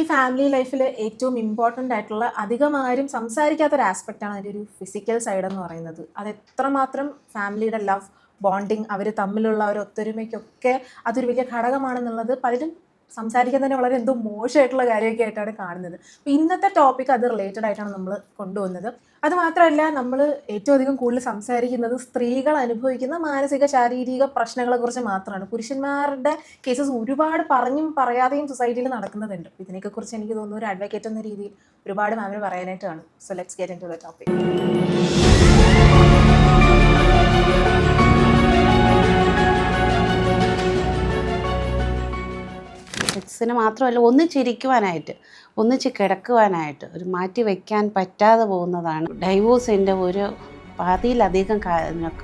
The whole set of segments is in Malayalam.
ഈ ഫാമിലി ലൈഫിൽ ഏറ്റവും ഇമ്പോർട്ടൻ്റ് ആയിട്ടുള്ള അധികം ആരും സംസാരിക്കാത്തൊരു ആസ്പെക്റ്റാണ് അതിൻ്റെ ഒരു ഫിസിക്കൽ സൈഡ് എന്ന് പറയുന്നത്. അത് എത്രമാത്രം ഫാമിലിയുടെ ലവ് ബോണ്ടിങ് അവർ തമ്മിലുള്ള ഒരു ഒത്തൊരുമയ്ക്കൊക്കെ അതൊരു വലിയ ഘടകമാണെന്നുള്ളത് പലരും സംസാരിക്കാൻ തന്നെ വളരെ എന്തോ മോശമായിട്ടുള്ള കാര്യമൊക്കെ ആയിട്ടാണ് കാണുന്നത്. അപ്പോൾ ഇന്നത്തെ ടോപ്പിക് അത് റിലേറ്റഡ് ആയിട്ടാണ് നമ്മൾ കൊണ്ടുവന്നത്. അതുമാത്രമല്ല, നമ്മൾ ഏറ്റവും അധികം കൂടുതൽ സംസാരിക്കുന്നത് സ്ത്രീകൾ അനുഭവിക്കുന്ന മാനസിക ശാരീരിക പ്രശ്നങ്ങളെക്കുറിച്ച് മാത്രമാണ്. പുരുഷന്മാരുടെ കേസസ് ഒരുപാട് പറഞ്ഞും പറയാതെയും സൊസൈറ്റിയിൽ നടക്കുന്നുണ്ട്. ഇതിനെക്കുറിച്ച് എനിക്ക് തോന്നുന്നു ഒരു അഡ്വക്കേറ്റ് എന്ന രീതിയിൽ ഒരുപാട് മാമിന് പറയാനായിട്ടാണ്. So let's get into the topic. സെക്സിന് മാത്രമല്ല, ഒന്നിച്ചിരിക്കുവാനായിട്ട്, ഒന്നിച്ച് കിടക്കുവാനായിട്ട് ഒരു മാറ്റി വയ്ക്കാൻ പറ്റാതെ പോകുന്നതാണ് ഡൈവോഴ്സിൻ്റെ ഒരു പാതിയിലധികം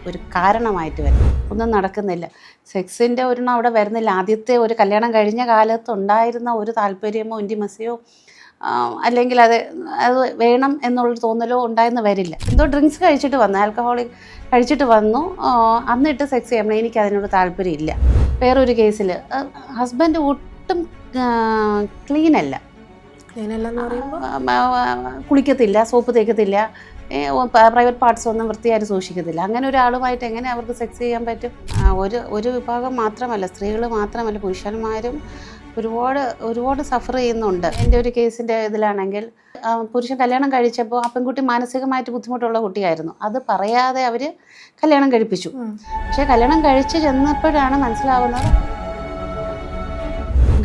ഒരു കാരണമായിട്ട് വരുന്നത്. ഒന്നും നടക്കുന്നില്ല, സെക്സിൻ്റെ ഒരെണ്ണം അവിടെ വരുന്നില്ല. ആദ്യത്തെ ഒരു കല്യാണം കഴിഞ്ഞ കാലത്ത് ഉണ്ടായിരുന്ന ഒരു താല്പര്യമോ ഇൻറ്റിമസിയോ അല്ലെങ്കിൽ അത് വേണം എന്നുള്ളൊരു തോന്നലോ ഉണ്ടായെന്ന് വരില്ല. എന്തോ ഡ്രിങ്ക്സ് കഴിച്ചിട്ട് വന്നു, ആൽക്കഹോളിക് കഴിച്ചിട്ട് വന്നു, അന്നിട്ട് സെക്സ് ചെയ്യണം, എനിക്ക് അതിനോട് താല്പര്യമില്ല. വേറൊരു കേസിൽ ഹസ്ബൻഡ് ഒട്ടും ക്ലീനല്ല, കുളിക്കത്തില്ല, സോപ്പ് തേക്കത്തില്ല, പ്രൈവറ്റ് പാർട്സ് ഒന്നും വൃത്തിയായിട്ട് സൂക്ഷിക്കത്തില്ല. അങ്ങനെ ഒരാളുമായിട്ട് എങ്ങനെ അവർക്ക് സെക്സ് ചെയ്യാൻ പറ്റും? ഒരു വിഭാഗം മാത്രമല്ല, സ്ത്രീകൾ മാത്രമല്ല, പുരുഷന്മാരും ഒരുപാട് സഫർ ചെയ്യുന്നുണ്ട്. എൻ്റെ ഒരു കേസിൻ്റെ ഇതിലാണെങ്കിൽ പുരുഷൻ കല്യാണം കഴിച്ചപ്പോൾ ആ പെൺകുട്ടി മാനസികമായിട്ട് ബുദ്ധിമുട്ടുള്ള കുട്ടിയായിരുന്നു. അത് പറയാതെ അവർ കല്യാണം കഴിപ്പിച്ചു. പക്ഷേ കല്യാണം കഴിച്ച് ചെന്നപ്പോഴാണ് മനസ്സിലാവുന്നത്,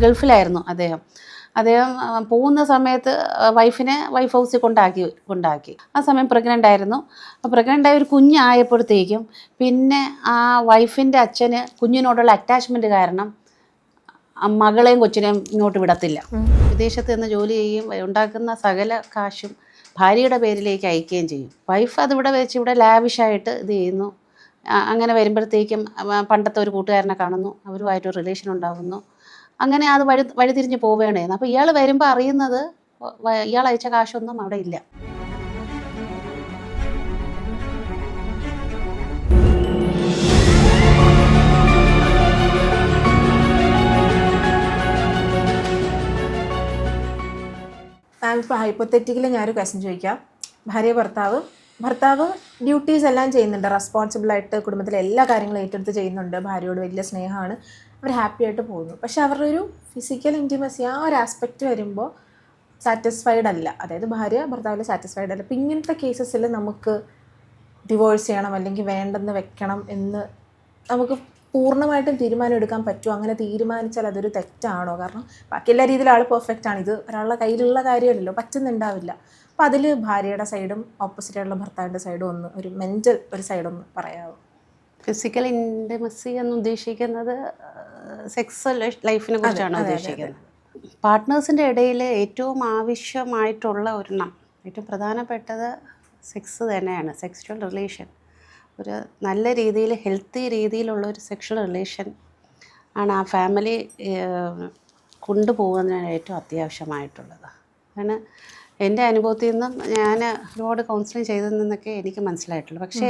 ഗൾഫിലായിരുന്നു അദ്ദേഹം പോകുന്ന സമയത്ത് വൈഫ് ഹൗസിൽ കൊണ്ടാക്കി. ആ സമയം പ്രഗ്നൻ്റ് ആയിരുന്നു. പ്രഗ്നൻ്റ് ആയ ഒരു കുഞ്ഞായപ്പോഴത്തേക്കും പിന്നെ ആ വൈഫിൻ്റെ അച്ഛന് കുഞ്ഞിനോടുള്ള അറ്റാച്ച്മെൻറ്റ് കാരണം മകളെയും കൊച്ചിനെയും ഇങ്ങോട്ട് വിടത്തില്ല. വിദേശത്ത് നിന്ന് ജോലി ചെയ്യും, ഉണ്ടാക്കുന്ന സകല കാശും ഭാര്യയുടെ പേരിലേക്ക് അയക്കുകയും ചെയ്യും. വൈഫ് അതിവിടെ വെച്ച് ഇവിടെ ലാവിഷായിട്ട് ഇത് ചെയ്യുന്നു. അങ്ങനെ വരുമ്പോഴത്തേക്കും പണ്ടത്തെ ഒരു കൂട്ടുകാരനെ കാണുന്നു, അവരുമായിട്ടൊരു റിലേഷൻ ഉണ്ടാകുന്നു. അങ്ങനെ അത് വഴിതിരിഞ്ഞ് പോവുകയാണ്. അപ്പോൾ ഇയാൾ വരുമ്പോൾ അറിയുന്നത് ഇയാൾ അയച്ച കാശൊന്നും അവിടെ ഇല്ല. ഇപ്പോൾ ഹൈപ്പോത്തറ്റിക്കലി ഞാനൊരു ക്വസ്റ്റ്യൻ ചോദിക്കാം. ഭർത്താവ് ഡ്യൂട്ടീസ് എല്ലാം ചെയ്യുന്നുണ്ട്, റെസ്പോൺസിബിളായിട്ട് കുടുംബത്തിലെ എല്ലാ കാര്യങ്ങളും ഏറ്റെടുത്ത് ചെയ്യുന്നുണ്ട്, ഭാര്യയോട് വലിയ സ്നേഹമാണ്, അവർ ഹാപ്പി ആയിട്ട് പോകുന്നു. പക്ഷെ അവരുടെ ഒരു ഫിസിക്കൽ ഇൻറ്റിമസി ആ ഒരു ആസ്പെക്റ്റ് വരുമ്പോൾ സാറ്റിസ്ഫൈഡ് അല്ല, അതായത് ഭാര്യ ഭർത്താവിൽ സാറ്റിസ്ഫൈഡ് അല്ല. അപ്പം ഇങ്ങനത്തെ കേസസിൽ നമുക്ക് ഡിവോഴ്സ് ചെയ്യണം അല്ലെങ്കിൽ വേണ്ടെന്ന് വെക്കണം എന്ന് നമുക്ക് പൂർണ്ണമായിട്ടും തീരുമാനം എടുക്കാൻ പറ്റുമോ? അങ്ങനെ തീരുമാനിച്ചാൽ അതൊരു തെറ്റാണോ? കാരണം ബാക്കി എല്ലാ രീതിയിലും ആൾ പെർഫെക്റ്റ് ആണ്, ഇത് ഒരാളുടെ കയ്യിലുള്ള കാര്യമല്ലല്ലോ, പറ്റുന്നുണ്ടാവില്ല. അപ്പം അതിൽ ഭാര്യയുടെ സൈഡും ഓപ്പോസിറ്റായിട്ടുള്ള ഭർത്താവിൻ്റെ സൈഡും ഒരു മെൻ്റൽ ഒരു സൈഡൊന്ന് പറയാമോ? ഫിസിക്കൽ ഇൻറ്റിമസി എന്ന് ഉദ്ദേശിക്കുന്നത് സെക്സ് ലൈഫിനെ കുറിച്ചാണ് ഉദ്ദേശിക്കുന്നത്. പാർട്ട്നേഴ്സിൻ്റെ ഇടയിൽ ഏറ്റവും ആവശ്യമായിട്ടുള്ള ഒരെണ്ണം, ഏറ്റവും പ്രധാനപ്പെട്ടത് സെക്സ് തന്നെയാണ്. സെക്സ്വൽ റിലേഷൻ, ഒരു നല്ല രീതിയിൽ ഹെൽത്തി രീതിയിലുള്ള ഒരു സെക്ഷൽ റിലേഷൻ ആണ് ആ ഫാമിലി കൊണ്ടുപോകുന്നതിന് ഏറ്റവും അത്യാവശ്യമായിട്ടുള്ളത്. ആണ് എൻ്റെ അനുഭവത്തിൽ നിന്നും ഞാൻ ഒരുപാട് കൗൺസിലിംഗ് ചെയ്തതിൽ നിന്നൊക്കെ എനിക്ക് മനസ്സിലായിട്ടുള്ളൂ. പക്ഷേ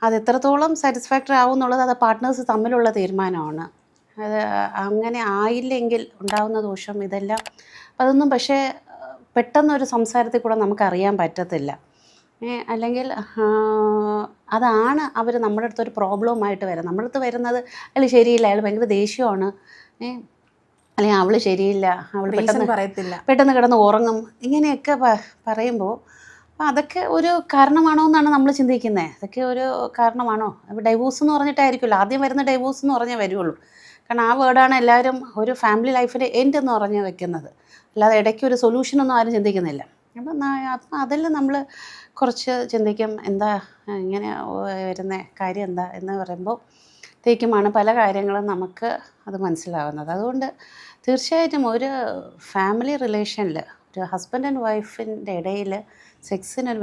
അത് എത്രത്തോളം സാറ്റിസ്ഫാക്ടറി ആവും എന്നുള്ളത് അത് പാർട്ട്നേഴ്സ് തമ്മിലുള്ള തീരുമാനമാണ്. അത് അങ്ങനെ ആയില്ലെങ്കിൽ ഉണ്ടാകുന്ന ദോഷം ഇതെല്ലാം അതൊന്നും പക്ഷേ പെട്ടെന്നൊരു സംസാരത്തിൽ കൂടെ നമുക്കറിയാൻ പറ്റത്തില്ല. അല്ലെങ്കിൽ അതാണ് അവർ നമ്മുടെ അടുത്തൊരു പ്രോബ്ലമായിട്ട് വരും. നമ്മുടെ അടുത്ത് വരുന്നത് അയാൾ ശരിയില്ല, അയാൾ ഭയങ്കര ദേഷ്യമാണ്, അല്ലെങ്കിൽ അവൾ ശരിയില്ല, അവൾ പെട്ടെന്ന് കിടന്ന് ഉറങ്ങും, ഇങ്ങനെയൊക്കെ പറയുമ്പോൾ അപ്പോൾ അതൊക്കെ ഒരു കാരണമാണോ എന്നാണ് നമ്മൾ ചിന്തിക്കുന്നത്. അതൊക്കെ ഒരു കാരണമാണോ? അപ്പോൾ ഡൈവോഴ്സ് എന്ന് പറഞ്ഞിട്ടായിരിക്കുമല്ലോ ആദ്യം വരുന്ന ഡൈവോഴ്സ് എന്ന് പറഞ്ഞേ വരുള്ളൂ. കാരണം ആ വേർഡാണ് എല്ലാവരും ഒരു ഫാമിലി ലൈഫിൻ്റെ എൻഡ് എന്ന് പറഞ്ഞ് വെക്കുന്നത്. അല്ലാതെ ഇടയ്ക്ക് ഒരു സൊല്യൂഷനൊന്നും ആരും ചിന്തിക്കുന്നില്ല. അപ്പം അതെല്ലാം നമ്മൾ കുറച്ച് ചിന്തിക്കും, എന്താ ഇങ്ങനെ വരുന്ന കാര്യം എന്താ എന്ന് പറയുമ്പോഴത്തേക്കുമാണ് പല കാര്യങ്ങളും നമുക്ക് അത് മനസ്സിലാവുന്നത്. അതുകൊണ്ട് തീർച്ചയായിട്ടും ഒരു ഫാമിലി റിലേഷനിൽ ഒരു ഹസ്ബൻഡ് ആൻഡ് വൈഫിൻ്റെ ഇടയിൽ സെക്സിനൊരു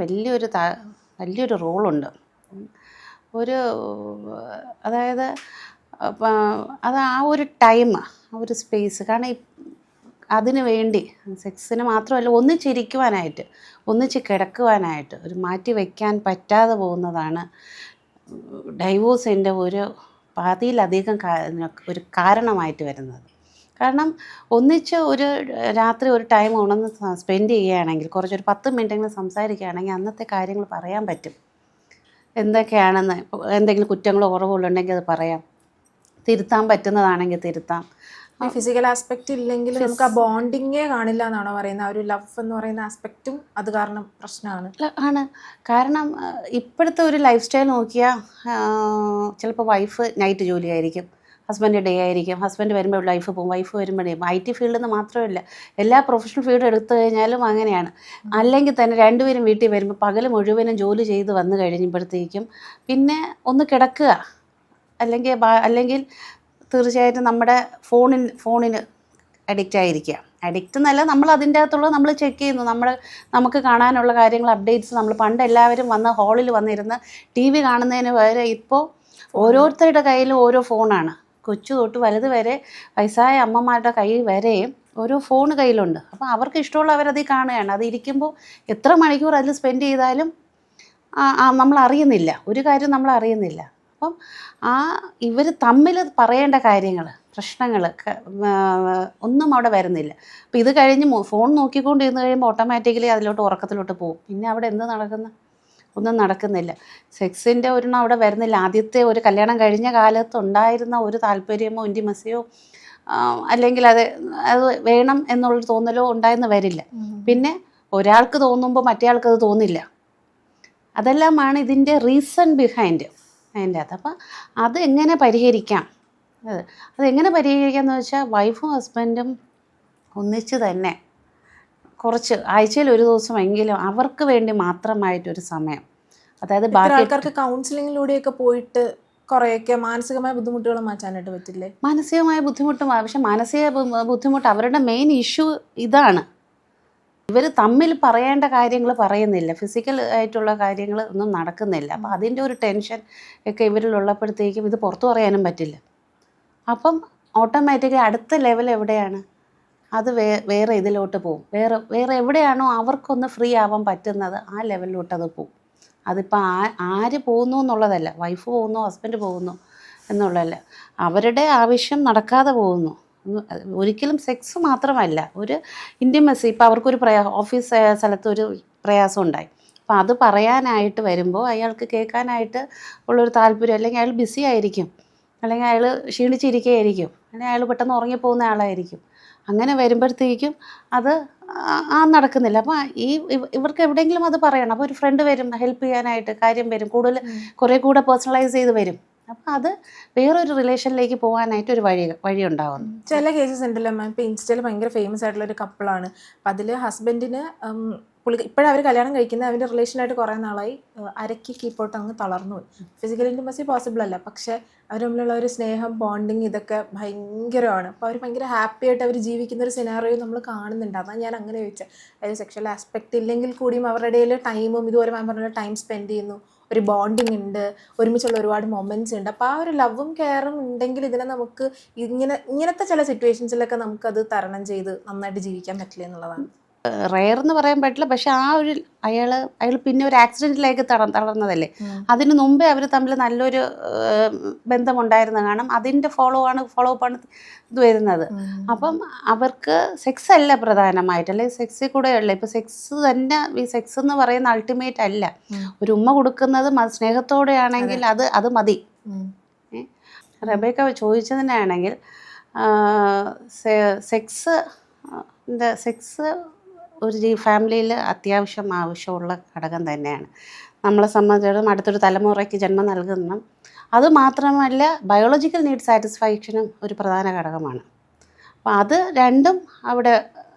വലിയൊരു റോളുണ്ട്. അതായത് അത് ആ ഒരു ടൈം, ആ ഒരു സ്പേസ്, കാരണം അതിന് വേണ്ടി സെക്സിന് മാത്രമല്ല, ഒന്നിച്ചിരിക്കുവാനായിട്ട്, ഒന്നിച്ച് കിടക്കുവാനായിട്ട് ഒരു മാറ്റി വയ്ക്കാൻ പറ്റാതെ പോകുന്നതാണ് ഡൈവോഴ്സിൻ്റെ ഒരു പാതിയിലധികം ഒരു കാരണമായിട്ട് വരുന്നത്. കാരണം ഒന്നിച്ച് ഒരു രാത്രി ഒരു ടൈം ഉണർന്ന് സ്പെൻഡ് ചെയ്യുകയാണെങ്കിൽ കുറച്ചൊരു 10 മിനിറ്റെങ്കിലും സംസാരിക്കുകയാണെങ്കിൽ അന്നത്തെ കാര്യങ്ങൾ പറയാൻ പറ്റും. എന്തൊക്കെയാണെന്ന് എന്തെങ്കിലും കുറ്റങ്ങളോ കുറവുകളോ ഉണ്ടെങ്കിൽ അത് പറയാം, തിരുത്താൻ പറ്റുന്നതാണെങ്കിൽ തിരുത്താം. ഫിസിക്കൽ ആസ്പെക്റ്റ് ഇല്ലെങ്കിൽ നമുക്ക് ആ ബോണ്ടിങ്ങേ കാണില്ല എന്നാണോ പറയുന്നത്? ആ ഒരു ലവ് എന്ന് പറയുന്ന ആസ്പെക്റ്റും അത് കാരണം പ്രശ്നമാണ്. ആണ്. കാരണം ഇപ്പോഴത്തെ ഒരു ലൈഫ് സ്റ്റൈൽ നോക്കിയാൽ ചിലപ്പോൾ വൈഫ് നൈറ്റ് ജോലിയായിരിക്കും, ഹസ്ബൻഡ് ഡേ ആയിരിക്കും. ഹസ്ബൻഡ് വരുമ്പോൾ വൈഫ് പോകും, വൈഫ് വരുമ്പോൾ ഡേ. IT ഫീൽഡിൽ നിന്ന് മാത്രമല്ല, എല്ലാ പ്രൊഫഷണൽ ഫീൽഡ് എടുത്തു കഴിഞ്ഞാലും അങ്ങനെയാണ്. അല്ലെങ്കിൽ തന്നെ രണ്ടുപേരും വീട്ടിൽ വരുമ്പോൾ പകൽ മുഴുവനും ജോലി ചെയ്ത് വന്നു കഴിയുമ്പോഴത്തേക്കും പിന്നെ ഒന്ന് കിടക്കുക, അല്ലെങ്കിൽ തീർച്ചയായിട്ടും നമ്മുടെ ഫോണിന് അഡിക്റ്റ് ആയിരിക്കുക. അഡിക്റ്റ് എന്നല്ല, നമ്മൾ അതിൻ്റെ അകത്തുള്ളത് നമ്മൾ ചെക്ക് ചെയ്യുന്നു, നമുക്ക് കാണാനുള്ള കാര്യങ്ങൾ അപ്ഡേറ്റ്സ്. നമ്മൾ പണ്ട് എല്ലാവരും വന്ന് ഹാളിൽ വന്നിരുന്ന് TV കാണുന്നതിന് പകരം ഇപ്പോൾ ഓരോരുത്തരുടെ കയ്യിലും ഓരോ ഫോണാണ്. കൊച്ചു തൊട്ട് വലുത് വരെ, വയസ്സായ അമ്മമാരുടെ കൈ വരെയും ഓരോ ഫോൺ കയ്യിലുണ്ട്. അപ്പോൾ അവർക്ക് ഇഷ്ടമുള്ള അവരത് കാണുകയാണ്. അത് ഇരിക്കുമ്പോൾ എത്ര മണിക്കൂർ അതിൽ സ്പെൻഡ് ചെയ്താലും നമ്മൾ അറിയുന്നില്ല, ഒരു കാര്യം നമ്മൾ അറിയുന്നില്ല. അപ്പം ഇവർ തമ്മിൽ പറയേണ്ട കാര്യങ്ങൾ, പ്രശ്നങ്ങൾ ഒന്നും അവിടെ വരുന്നില്ല. അപ്പോൾ ഇത് കഴിഞ്ഞ് ഫോൺ നോക്കിക്കൊണ്ടിരുന്ന് കഴിയുമ്പോൾ ഓട്ടോമാറ്റിക്കലി അതിലോട്ട് ഉറക്കത്തിലോട്ട് പോകും. പിന്നെ അവിടെ എന്ത് നടക്കുന്നു? ഒന്നും നടക്കുന്നില്ല. സെക്സിൻ്റെ ഒരെണ്ണം അവിടെ വരുന്നില്ല. ആദ്യത്തെ ഒരു കല്യാണം കഴിഞ്ഞ കാലത്ത് ഉണ്ടായിരുന്ന ഒരു താല്പര്യമോ ഇൻറ്റിമസിയോ അല്ലെങ്കിൽ അത് വേണം എന്നുള്ളൊരു തോന്നലോ ഉണ്ടായെന്ന് വരില്ല. പിന്നെ ഒരാൾക്ക് തോന്നുമ്പോൾ മറ്റേയാൾക്ക് അത് തോന്നില്ല. അതെല്ലാമാണ് ഇതിൻ്റെ റീസൺ ബിഹൈൻഡ് അതിൻ്റെ അകത്ത്. അപ്പം അത് എങ്ങനെ പരിഹരിക്കാം? അതെങ്ങനെ പരിഹരിക്കാമെന്ന് വെച്ചാൽ വൈഫും ഹസ്ബൻഡും ഒന്നിച്ച് തന്നെ കുറച്ച് ആഴ്ചയിൽ ഒരു ദിവസമെങ്കിലും അവർക്ക് വേണ്ടി മാത്രമായിട്ടൊരു സമയം, അതായത് ബാക്കി ആൾക്കാർക്ക് കൗൺസിലിങ്ങിലൂടെയൊക്കെ പോയിട്ട് കുറേയൊക്കെ മാനസികമായ ബുദ്ധിമുട്ടുകൾ മാറ്റാനായിട്ട് പറ്റില്ലേ? മാനസികമായ ബുദ്ധിമുട്ടും, പക്ഷെ മാനസിക ബുദ്ധിമുട്ട് അവരുടെ മെയിൻ ഇഷ്യൂ ഇതാണ്. ഇവർ തമ്മിൽ പറയേണ്ട കാര്യങ്ങൾ പറയുന്നില്ല, ഫിസിക്കൽ ആയിട്ടുള്ള കാര്യങ്ങൾ ഒന്നും നടക്കുന്നില്ല. അപ്പം അതിൻ്റെ ഒരു ടെൻഷൻ ഒക്കെ ഇവരിലുള്ളപ്പോഴത്തേക്കും ഇത് പുറത്തു പറയാനും പറ്റില്ല. അപ്പം ഓട്ടോമാറ്റിക്കലി അടുത്ത ലെവൽ എവിടെയാണ്? അത് വേറെ ഇതിലോട്ട് പോകും. വേറെ എവിടെയാണോ അവർക്കൊന്ന് ഫ്രീ ആവാൻ പറ്റുന്നത് ആ ലെവലിലോട്ട് അത് പോകും. അതിപ്പോൾ ആര് പോകുന്നു എന്നുള്ളതല്ല, വൈഫ് പോകുന്നു ഹസ്ബൻഡ് പോകുന്നു എന്നുള്ളതല്ല, അവരുടെ ആവശ്യം നടക്കാതെ പോകുന്നു. ഒരിക്കലും സെക്സ് മാത്രമല്ല, ഒരു ഇൻറ്റിമസി. ഇപ്പോൾ അവർക്കൊരു ഓഫീസ് സ്ഥലത്ത് ഒരു പ്രയാസം ഉണ്ടായി, അപ്പോൾ അത് പറയാനായിട്ട് വരുമ്പോൾ അയാൾക്ക് കേൾക്കാനായിട്ട് ഉള്ളൊരു താല്പര്യം, അല്ലെങ്കിൽ അയാൾ ബിസി ആയിരിക്കും, അല്ലെങ്കിൽ അയാൾ ക്ഷീണിച്ചിരിക്കുകയായിരിക്കും, അല്ലെങ്കിൽ അയാൾ പെട്ടെന്ന് ഉറങ്ങിപ്പോകുന്ന ആളായിരിക്കും. അങ്ങനെ വരുമ്പോഴത്തേക്കും അത് നടക്കുന്നില്ല. അപ്പോൾ ഇവർക്ക് എവിടെയെങ്കിലും അത് പറയണം. അപ്പോൾ ഒരു ഫ്രണ്ട് വരും ഹെൽപ്പ് ചെയ്യാനായിട്ട്, കാര്യം വരും, കുറേ കൂടെ പേഴ്സണലൈസ് ചെയ്ത് വരും. അപ്പം അത് വേറൊരു റിലേഷനിലേക്ക് പോകാനായിട്ട് ഒരു വഴി ഉണ്ടാകുന്നു. ചില കേസസ് ഉണ്ടല്ലോ മാം, ഇപ്പോൾ ഇൻസ്റ്റയിൽ ഭയങ്കര ഫേമസ് ആയിട്ടുള്ള ഒരു കപ്പിളാണ്. അപ്പം അതിൽ ഹസ്ബൻഡിന് ഇപ്പോഴവർ കല്യാണം കഴിക്കുന്നത് അവൻ്റെ റിലേഷനായിട്ട് കുറേ നാളായി, അരക്കി കീപ്പോട്ട് അങ്ങ് തളർന്നു പോയി. ഫിസിക്കൽ ഇൻറ്റിമസി പോസിബിൾ അല്ല, പക്ഷേ അവർ തമ്മിലുള്ള ഒരു സ്നേഹം, ബോണ്ടിങ് ഇതൊക്കെ ഭയങ്കരമാണ്. അപ്പോൾ അവർ ഭയങ്കര ഹാപ്പി ആയിട്ട് അവർ ജീവിക്കുന്ന ഒരു സിനാറിയോ നമ്മൾ കാണുന്നുണ്ട്. അതാണ് ഞാൻ അങ്ങനെ ചോദിച്ചത്. അതായത് സെക്ഷൽ ആസ്പെക്റ്റ് ഇല്ലെങ്കിൽ കൂടിയും അവരുടെ ഇടയിൽ ടൈമും ഇതുപോലെ മാം പറഞ്ഞ ടൈം സ്പെൻഡ് ചെയ്യുന്നു, ഒരു ബോണ്ടിങ് ഉണ്ട്, ഒരുമിച്ചുള്ള ഒരുപാട് മൊമെൻറ്റ്സ് ഉണ്ട്. അപ്പോൾ ആ ഒരു ലവും കെയറും ഉണ്ടെങ്കിൽ ഇതിനെ നമുക്ക് ഇങ്ങനത്തെ ചില സിറ്റുവേഷൻസിലൊക്കെ നമുക്കത് തരണം ചെയ്ത് നന്നായിട്ട് ജീവിക്കാൻ പറ്റില്ല എന്നുള്ളതാണ്. റെയർ എന്ന് പറയാൻ പറ്റില്ല, പക്ഷെ ആ ഒരു അയാൾ പിന്നെ ഒരു ആക്സിഡൻറ്റിലേക്ക് തളർന്നതല്ലേ. അതിന് മുമ്പേ അവർ തമ്മിൽ നല്ലൊരു ബന്ധമുണ്ടായിരുന്ന കാണും. അതിൻ്റെ ഫോളോ അപ്പാണ് ഇത് വരുന്നത്. അപ്പം അവർക്ക് സെക്സ് അല്ല പ്രധാനമായിട്ട്, അല്ലെങ്കിൽ സെക്സിൽ കൂടെ അല്ല. ഇപ്പം സെക്സ് തന്നെ, ഈ സെക്സ് എന്ന് പറയുന്ന അൾട്ടിമേറ്റ് അല്ല. ഒരു ഉമ്മ കൊടുക്കുന്നത് സ്നേഹത്തോടെയാണെങ്കിൽ അത് മതി. റബേക്ക ചോദിച്ചതിനാണെങ്കിൽ സെക്സ് ഒരു ഫാമിലിയിൽ ആവശ്യമുള്ള ഘടകം തന്നെയാണ്. നമ്മളെ സംബന്ധിച്ചിടത്തോളം അടുത്തൊരു തലമുറയ്ക്ക് ജന്മം നൽകുന്ന, അതുമാത്രമല്ല ബയോളജിക്കൽ നീഡ് സാറ്റിസ്ഫാക്ഷനും ഒരു പ്രധാന ഘടകമാണ്. അപ്പോൾ അത് രണ്ടും അവിടെ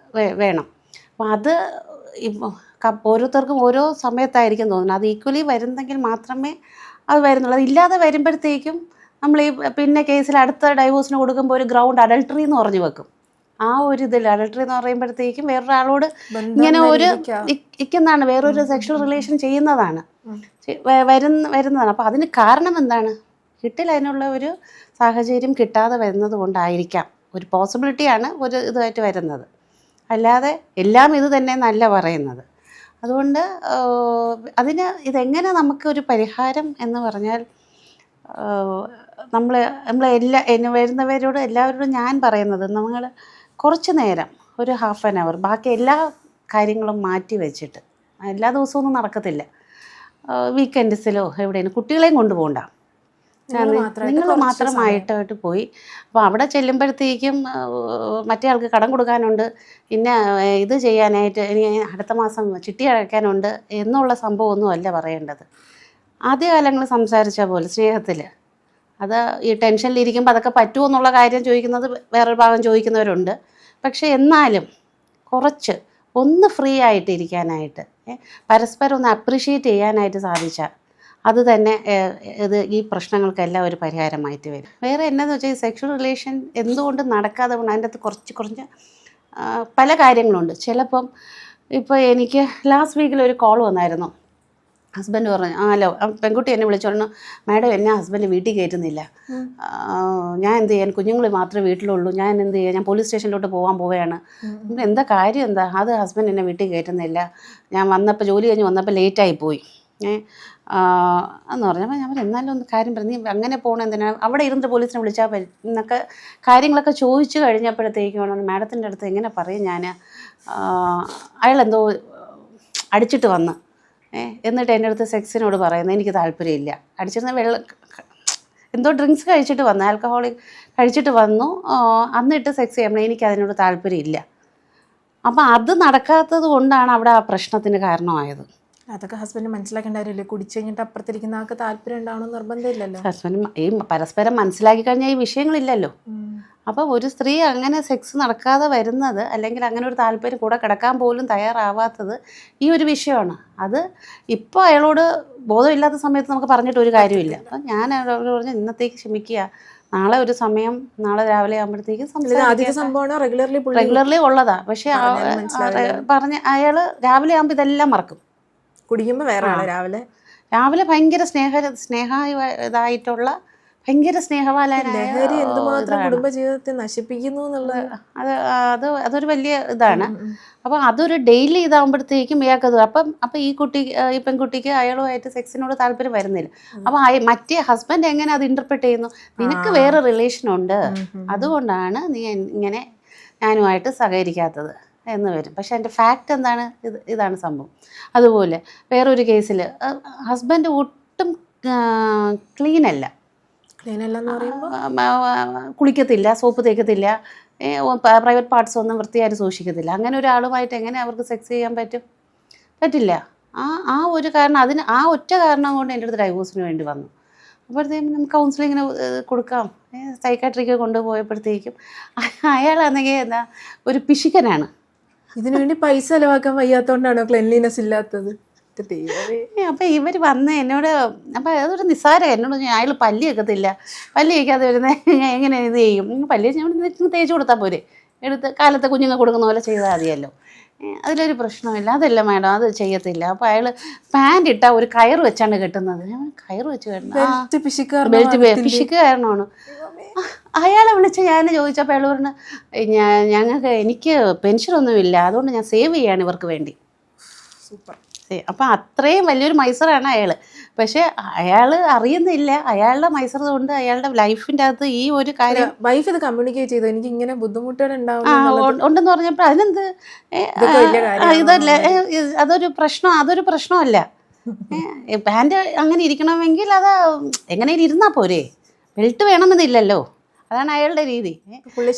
വേണം. അപ്പോൾ അത് ഓരോരുത്തർക്കും ഓരോ സമയത്തായിരിക്കും തോന്നുന്നത്. അത് ഈക്വലി വരുന്നെങ്കിൽ മാത്രമേ അത് വരുന്നുള്ളൂ. അതില്ലാതെ വരുമ്പോഴത്തേക്കും നമ്മൾ പിന്നെ കേസിൽ അടുത്ത ഡൈവോഴ്സിന് കൊടുക്കുമ്പോൾ ഒരു ഗ്രൗണ്ട് അഡൾട്ടറി എന്ന് പറഞ്ഞു വെക്കും. ആ ഒരു ഇതിൽ അഡൾട്ടറി എന്ന് പറയുമ്പോഴത്തേക്കും വേറൊരാളോട് ഇങ്ങനെ ഒരു ഇരിക്കുന്നതാണ്, വേറൊരു സെക്ഷൽ റിലേഷൻ ചെയ്യുന്നതാണ്, വരുന്നതാണ്. അപ്പോൾ അതിന് കാരണം എന്താണ്? കിട്ടില്ല, അതിനുള്ള ഒരു സാഹചര്യം കിട്ടാതെ വരുന്നത് കൊണ്ടായിരിക്കാം. ഒരു പോസിബിലിറ്റിയാണ് ഒരു ഇതുമായിട്ട് വരുന്നത്. അല്ലാതെ എല്ലാം ഇത് തന്നെ എന്നല്ല പറയുന്നത്. അതുകൊണ്ട് ഇതെങ്ങനെ നമുക്കൊരു പരിഹാരം എന്ന് പറഞ്ഞാൽ, വരുന്നവരോട് എല്ലാവരോടും ഞാൻ പറയുന്നത്, നമ്മൾ കുറച്ച് നേരം ഒരു ഹാഫ് ആൻ അവർ ബാക്കി എല്ലാ കാര്യങ്ങളും മാറ്റി വെച്ചിട്ട്, എല്ലാ ദിവസവും ഒന്നും നടക്കത്തില്ല, വീക്കെൻഡ്സിലോ എവിടെയും കുട്ടികളെയും കൊണ്ടുപോകണ്ട, നിങ്ങൾ മാത്രമായിട്ട് പോയി. അപ്പോൾ അവിടെ ചെല്ലുമ്പോഴത്തേക്കും മറ്റേ ആൾക്ക് കടം കൊടുക്കാനുണ്ട്, പിന്നെ ഇത് ചെയ്യാനായിട്ട് ഇനി അടുത്ത മാസം ചിട്ടി അടയ്ക്കാനുണ്ട് എന്നുള്ള സംഭവമൊന്നും അല്ല പറയേണ്ടത്. ആദ്യകാലങ്ങൾ സംസാരിച്ച പോലെ സ്നേഹത്തിൽ, അത് ഈ ടെൻഷനിലിരിക്കുമ്പോൾ അതൊക്കെ പറ്റുമോ എന്നുള്ള കാര്യം ചോദിക്കുന്നത് വേറൊരു ഭാഗം ചോദിക്കുന്നവരുണ്ട്. പക്ഷേ എന്നാലും കുറച്ച് ഒന്ന് ഫ്രീ ആയിട്ട് ഇരിക്കാനായിട്ട്, പരസ്പരം ഒന്ന് അപ്രിഷ്യേറ്റ് ചെയ്യാനായിട്ട് സാധിച്ചാൽ അത് തന്നെ ഈ പ്രശ്നങ്ങൾക്കെല്ലാം ഒരു പരിഹാരമായിട്ട് വരും. വേറെ എന്നാന്ന് വെച്ചാൽ ഈ സെക്ഷൽ റിലേഷൻ എന്തുകൊണ്ട് നടക്കാതെ കൊണ്ട് അതിൻ്റെ അകത്ത് കുറഞ്ഞ പല കാര്യങ്ങളുണ്ട്. ചിലപ്പം ഇപ്പോൾ എനിക്ക് ലാസ്റ്റ് വീക്കിൽ ഒരു കോൾ വന്നായിരുന്നു. ഹസ്ബൻഡ് പറഞ്ഞു, ഹലോ, പെൺകുട്ടി എന്നെ വിളിച്ചു പറഞ്ഞു, മാഡം എന്നെ ഹസ്ബൻഡ് വീട്ടിൽ കയറ്റുന്നില്ല, ഞാൻ എന്ത് ചെയ്യാൻ, കുഞ്ഞുങ്ങൾ മാത്രമേ വീട്ടിലുള്ളൂ, ഞാൻ എന്ത് ചെയ്യാം, ഞാൻ പോലീസ് സ്റ്റേഷനിലോട്ട് പോവുകയാണ്. എന്താ കാര്യം എന്താ? അത് ഹസ്ബൻഡ് എന്നെ വീട്ടിൽ കയറ്റുന്നില്ല, ഞാൻ വന്നപ്പോൾ ജോലി കഴിഞ്ഞ് വന്നപ്പോൾ ലേറ്റായി പോയി എന്ന് പറഞ്ഞപ്പോൾ ഞാൻ എന്നാലും ഒന്ന് കാര്യം പറഞ്ഞു, നീ അങ്ങനെ പോകണം എന്തിനാണ്, അവിടെ ഇരുന്നിട്ട് പോലീസിനെ വിളിച്ചാൽ എന്നൊക്കെ കാര്യങ്ങളൊക്കെ ചോദിച്ചു കഴിഞ്ഞപ്പോഴത്തേക്കും മാഡത്തിൻ്റെ അടുത്ത് എങ്ങനെ പറയും ഞാൻ, അയാളെന്തോ അടിച്ചിട്ട് വന്ന് എന്നിട്ട് എൻ്റെ അടുത്ത് സെക്സിനോട് പറയുന്നത് എനിക്ക് താല്പര്യമില്ല, അടിച്ചിരുന്ന എന്തോ ഡ്രിങ്ക്സ് കഴിച്ചിട്ട് വന്നു, ആൽക്കഹോളിക് കഴിച്ചിട്ട് വന്നു, അന്നിട്ട് സെക്സ് ചെയ്യണം, എനിക്ക് അതിനോട് താല്പര്യമില്ല. അപ്പം അത് നടക്കാത്തത് കൊണ്ടാണ് അവിടെ ആ പ്രശ്നത്തിന് കാരണമായത്. അതൊക്കെ ഹസ്ബൻഡ് മനസ്സിലാക്കേണ്ട കാര്യമില്ലേ? കുടിച്ചു കഴിഞ്ഞിട്ട് അപ്പുറത്തിരിക്കുന്ന ആൾക്ക് താല്പര്യം ഉണ്ടാവണമെന്ന് നിർബന്ധമില്ലല്ലോ. ഹസ്ബൻഡ് ഈ പരസ്പരം മനസ്സിലാക്കി കഴിഞ്ഞാൽ ഈ വിഷയങ്ങളില്ലല്ലോ. അപ്പോൾ ഒരു സ്ത്രീ അങ്ങനെ സെക്സ് നടക്കാതെ വരുന്നത്, അല്ലെങ്കിൽ അങ്ങനെ ഒരു താല്പര്യം കൂടെ കിടക്കാൻ പോലും തയ്യാറാവാത്തത് ഈ ഒരു വിഷയമാണ്. അത് ഇപ്പോൾ അയാളോട് ബോധമില്ലാത്ത സമയത്ത് നമുക്ക് പറഞ്ഞിട്ട് ഒരു കാര്യമില്ല. അപ്പം ഞാൻ അവരോട് പറഞ്ഞു, ഇന്നത്തേക്ക് ക്ഷമിക്കുക, നാളെ ഒരു സമയം, നാളെ രാവിലെ ആകുമ്പോഴത്തേക്കും റെഗുലർലി ഉള്ളതാ. പക്ഷെ പറഞ്ഞ് അയാൾ രാവിലെ ആകുമ്പോൾ ഇതെല്ലാം മറക്കും. കുടിക്കുമ്പോൾ വേറെ രാവിലെ ഭയങ്കര ഇതായിട്ടുള്ള ഭയങ്കര സ്നേഹവാലാനായ കുടുംബജീവിതത്തെ നശിപ്പിക്കുന്നു എന്നുള്ളത് അതൊരു വലിയ ഇതാണ്. അപ്പം അതൊരു ഡെയിലി ഇതാകുമ്പോഴത്തേക്കും ഇയാൾക്കത് അപ്പം ഈ പെൺകുട്ടിക്ക് അയാളുമായിട്ട് സെക്സിനോട് താല്പര്യം വരുന്നില്ല. അപ്പം മറ്റേ ഹസ്ബൻഡ് എങ്ങനെ അത് ഇന്റർപ്രറ്റ് ചെയ്യുന്നു, നിനക്ക് വേറെ റിലേഷൻ ഉണ്ട്, അതുകൊണ്ടാണ് നീ ഇങ്ങനെ ഞാനുമായിട്ട് സഹകരിക്കാത്തത് എന്ന് വരും. പക്ഷെ എൻ്റെ ഫാക്റ്റ് എന്താണ്? ഇതാണ് സംഭവം. അതുപോലെ വേറൊരു കേസിൽ ഹസ്ബൻഡ് ഒട്ടും ക്ലീനല്ല, കുളിക്കത്തില്ല, സോപ്പ് തേക്കത്തില്ല, പ്രൈവറ്റ് പാർട്സ് ഒന്നും വൃത്തിയായിട്ട് സൂക്ഷിക്കത്തില്ല. അങ്ങനെ ഒരാളുമായിട്ട് എങ്ങനെ അവർക്ക് സെക്സ് ചെയ്യാൻ പറ്റില്ല. ആ ഒരു കാരണം, ആ ഒറ്റ കാരണം കൊണ്ട് എൻ്റെ അടുത്ത് ഡൈവോഴ്സിന് വേണ്ടി വന്നു. അപ്പോഴത്തേക്കും നമുക്ക് കൗൺസിലിങ്ങിന് കൊടുക്കാം, സൈക്കാട്രിക്ക് കൊണ്ടുപോയപ്പോഴത്തേക്കും അയാളാണെങ്കിൽ ഒരു പിശുക്കനാണ്. ഇതിനു വേണ്ടി പൈസ ചെലവാക്കാൻ വയ്യാത്തോണ്ടാണോ ക്ലെൻലിനെസ് ഇല്ലാത്തത്? അപ്പം ഇവർ വന്ന് എന്നോട്, അപ്പം അതൊരു നിസ്സാരം, എന്നോട് അയാൾ പല്ല് വെക്കത്തില്ല, പല്ല് വയ്ക്കാതെ വരുന്ന എങ്ങനെ ഇത് ചെയ്യും, പല്ല് ഞാൻ തേച്ച് കൊടുത്താൽ പോരെ, എടുത്ത് കാലത്തെ കുഞ്ഞുങ്ങൾ കൊടുക്കുന്ന പോലെ ചെയ്താൽ മതിയല്ലോ, അതിലൊരു പ്രശ്നമില്ല. അതല്ല മാഡം, അത് ചെയ്യത്തില്ല. അപ്പോൾ അയാൾ പാൻറ് ഇട്ടാൽ ഒരു കയറ് വെച്ചാണ് കെട്ടുന്നത്. കയറ് വെച്ച് കെട്ടണം, പിശുക്കാരനാണ്. അയാളെ വിളിച്ച് ഞാൻ ചോദിച്ചപ്പോൾ അയാൾ പറഞ്ഞു, എനിക്ക് പെൻഷനൊന്നുമില്ല, അതുകൊണ്ട് ഞാൻ സേവ് ചെയ്യാണ് ഇവർക്ക് വേണ്ടി. സൂപ്പർ. അപ്പം അത്രയും വലിയൊരു മൈസറാണ് അയാൾ. പക്ഷെ അയാൾ അറിയുന്നില്ല, അയാളുടെ മൈസർ കൊണ്ട് അയാളുടെ ലൈഫിൻ്റെ അകത്ത് ഈ ഒരു കാര്യം വൈഫ് ഇത് കമ്മ്യൂണിക്കേറ്റ് ചെയ്തു, എനിക്ക് ഇങ്ങനെ ബുദ്ധിമുട്ടുകൾ ഉണ്ടെന്ന് പറഞ്ഞപ്പോൾ അതിനെന്ത് ഇതല്ല, അതൊരു പ്രശ്നമല്ല. പാൻറ് അങ്ങനെ ഇരിക്കണമെങ്കിൽ അത് എങ്ങനെയും ഇരുന്നാൽ പോരെ, ബെൽറ്റ് വേണമെന്നില്ലല്ലോ. അതാണ് അയാളുടെ രീതി.